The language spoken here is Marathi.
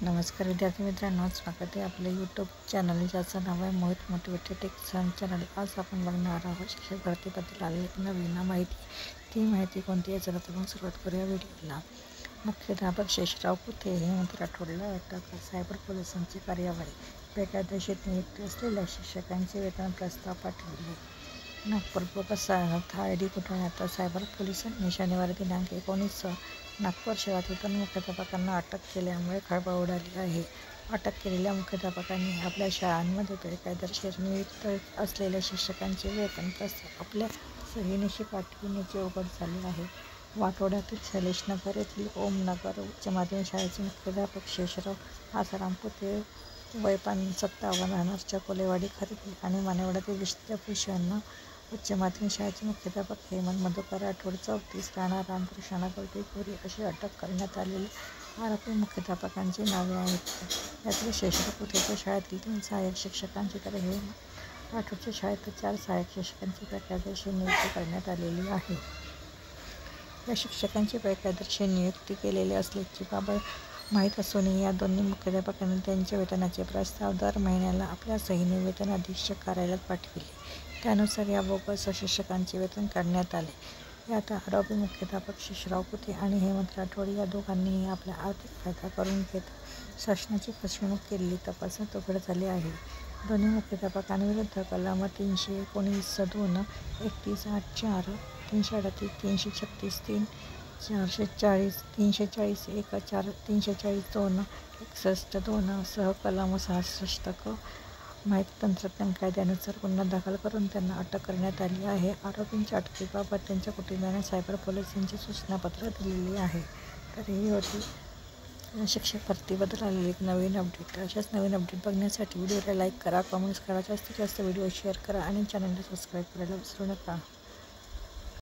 नमस्कार विद्यार्थी मित्रांनो, स्वागत आहे आपल्या यूट्यूब चॅनल ज्याचं नाव आहे मोहित मोटिवेटेड टेक चॅनल। आज आपण बघणार आहोत शिक्षक भरतीबद्दल आलेली एक नवीन माहिती। ती माहिती कोणती आहे चला तर मग सुरुवात करूया व्हिडिओला। मुख्याध्यापक शेषराव कुथे हेमंत राठोडला अटक, सायबर पोलिसांची कार्यवाही, बेकायदेशीर नियुक्ती असलेल्या शिक्षकांचे वेतन प्रस्ताव पाठवले। नागपूर बोगस थाळडी घोटाळ्यात सायबर पोलिसांनी शनिवारी दिनांक 19 नागपूर शहरातील 2 मुख्याध्यापकांना अटक केल्यामुळे खळबळ उडाली आहे। अटक केलेल्या मुख्याध्यापकांनी आपल्या शाळांमध्ये बेकायदेशीर नियुक्त असलेल्या शिक्षकांचे वेतन प्रस्ताव आपल्या सहीनिशी पाठविण्याचे उघड झाले आहे। वाटोड्यातील शैलेशनगर येथील ओमनगर उच्च माध्यमिक शाळेचे मुख्याध्यापक शेषराव आसाराम कुथे वय 57 राहणार चकोलेवाडी खरेदी आणि मानेवाड्यातील विद्याभूषण उच्च माध्यमिक शाळेचे मुख्याध्यापक हेमंत मधुकर राठोड 34 राहणार रामकृष्णनगर देवपुरी अशी अटक करण्यात आलेल्या आरोपी मुख्याध्यापकांची नावे आहेत। यातील शेषराव कुथेच्या शाळेतील 3 सहाय्यक शिक्षकांची तर हेमंत राठोडच्या शाळेत 4 सहाय्यक शिक्षकांची बेकायदेशीर नियुक्ती करण्यात आलेली आहे। या शिक्षकांची बेकायदेशीर नियुक्ती केलेली असल्याची बाब माहीत असूनही या दोन्ही मुख्याध्यापकांनी त्यांच्या वेतनाचे प्रस्ताव दर महिन्याला आपल्या सहीने वेतन अधीक्षक कार्यालयात पाठविले। त्यानुसार या बोगस शिक्षकांचे वेतन काढण्यात आले। यात आरोपी मुख्याध्यापक शेषराव कुथे आणि हेमंत राठोड या दोघांनीही आपला आर्थिक फायदा करून घेत शासनाची फसवणूक केलेली तपासात उघड झाले आहे। दोन्ही मुख्याध्यापकांविरुद्ध कलम 319(2), 31(8)(4), 338, 336(3), 440, 340(1)(4), 340(2), 61(2) सह कलम 66 क. माहिती तंत्रज्ञान कायद्यानुसार गुन्हा दाखल करून त्यांना अटक करण्यात आली आहे। आरोपींच्या अटकेबाबत त्यांच्या कुटुंबियांना सायबर पोलिसांची सूचनापत्र दिलेली आहे। तर ही होती शिक्षक भरतीबद्दल आलेली एक नवीन अपडेट। अशाच नवीन अपडेट बघण्यासाठी व्हिडिओला लाईक करा, कमेंट्स करा, जास्तीत जास्त व्हिडिओ शेअर करा आणि चॅनलला सबस्क्राईब करायला विसरू नका।